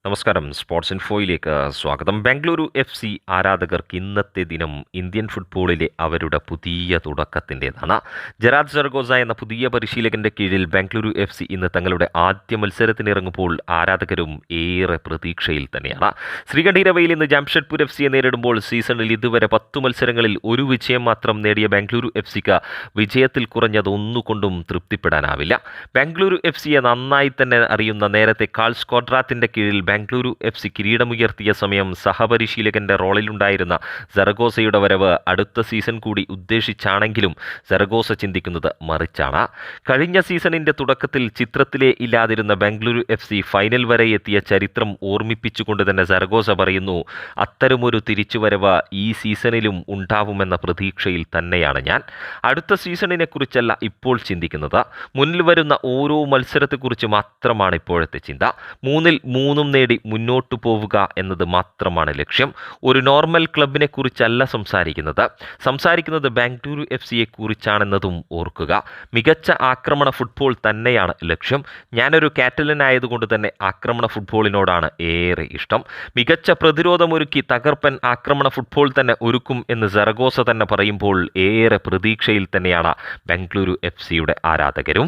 നമസ്കാരം. സ്പോർട്സ് ഇൻഫോയിലേക്ക് സ്വാഗതം. ബംഗളൂരു FC ആരാധകർക്ക് ഇന്നത്തെ ദിനം ഇന്ത്യൻ ഫുട്ബോളിലെ അവരുടെ പുതിയ തുടക്കത്തിൻ്റെതാണ്. ജെറാർഡ് സരഗോസ എന്ന പുതിയ പരിശീലകന്റെ കീഴിൽ ബംഗളൂരു FC ഇന്ന് തങ്ങളുടെ ആദ്യ മത്സരത്തിനിറങ്ങുമ്പോൾ ആരാധകരും ഏറെ പ്രതീക്ഷയിൽ തന്നെയാണ്. ശ്രീകണ്ഠീരവയിൽ ഇന്ന് ജാംഷഡ്പൂർ FCയെ നേരിടുമ്പോൾ സീസണിൽ ഇതുവരെ 10 മത്സരങ്ങളിൽ ഒരു വിജയം മാത്രം നേടിയ ബംഗളൂരു FCക്ക് വിജയത്തിൽ കുറഞ്ഞത് ഒന്നുകൊണ്ടും തൃപ്തിപ്പെടാനാവില്ല. ബംഗളൂരു FCയെ നന്നായി തന്നെ അറിയുന്ന നേരത്തെ കാൾ സ്ക്വാഡ്രാത്തിന്റെ കീഴിൽ ബംഗളൂരു FC കിരീടമുയർത്തിയ സമയം സഹപരിശീലകന്റെ റോളിലുണ്ടായിരുന്ന സരഗോസയുടെ വരവ് അടുത്ത സീസൺ കൂടി ഉദ്ദേശിച്ചാണെങ്കിലും സരഗോസ ചിന്തിക്കുന്നത് മറിച്ചാണ്. കഴിഞ്ഞ സീസണിന്റെ തുടക്കത്തിൽ ചിത്രത്തിലേ ഇല്ലാതിരുന്ന ബംഗളൂരു FC ഫൈനൽ വരെ എത്തിയ ചരിത്രം ഓർമ്മിപ്പിച്ചുകൊണ്ട് തന്നെ സരഗോസ പറയുന്നു, അത്തരമൊരു തിരിച്ചുവരവ് ഈ സീസണിലും ഉണ്ടാവുമെന്ന പ്രതീക്ഷയിൽ തന്നെയാണ് ഞാൻ. അടുത്ത സീസണിനെ കുറിച്ചല്ല ഇപ്പോൾ ചിന്തിക്കുന്നത്, മുന്നിൽ വരുന്ന ഓരോ മത്സരത്തെക്കുറിച്ച് മാത്രമാണ് ഇപ്പോഴത്തെ ചിന്ത. 3-ൽ 3 നേടി മുന്നോട്ടു പോവുക എന്നത് മാത്രമാണ് ലക്ഷ്യം. ഒരു നോർമൽ ക്ലബിനെ കുറിച്ചല്ല സംസാരിക്കുന്നത് ബംഗളൂരു FCയെ കുറിച്ചാണെന്നതും ഓർക്കുക. മികച്ച ആക്രമണ ഫുട്ബോൾ തന്നെയാണ് ലക്ഷ്യം. ഞാനൊരു കാറ്റലൻ ആയതുകൊണ്ട് തന്നെ ആക്രമണ ഫുട്ബോളിനോടാണ് ഏറെ ഇഷ്ടം. മികച്ച പ്രതിരോധമൊരുക്കി തകർപ്പൻ ആക്രമണ ഫുട്ബോൾ തന്നെ ഒരുക്കും എന്ന് സരഗോസ തന്നെ പറയുമ്പോൾ ഏറെ പ്രതീക്ഷയിൽ തന്നെയാണ് ബംഗളൂരു FCയുടെ ആരാധകരും.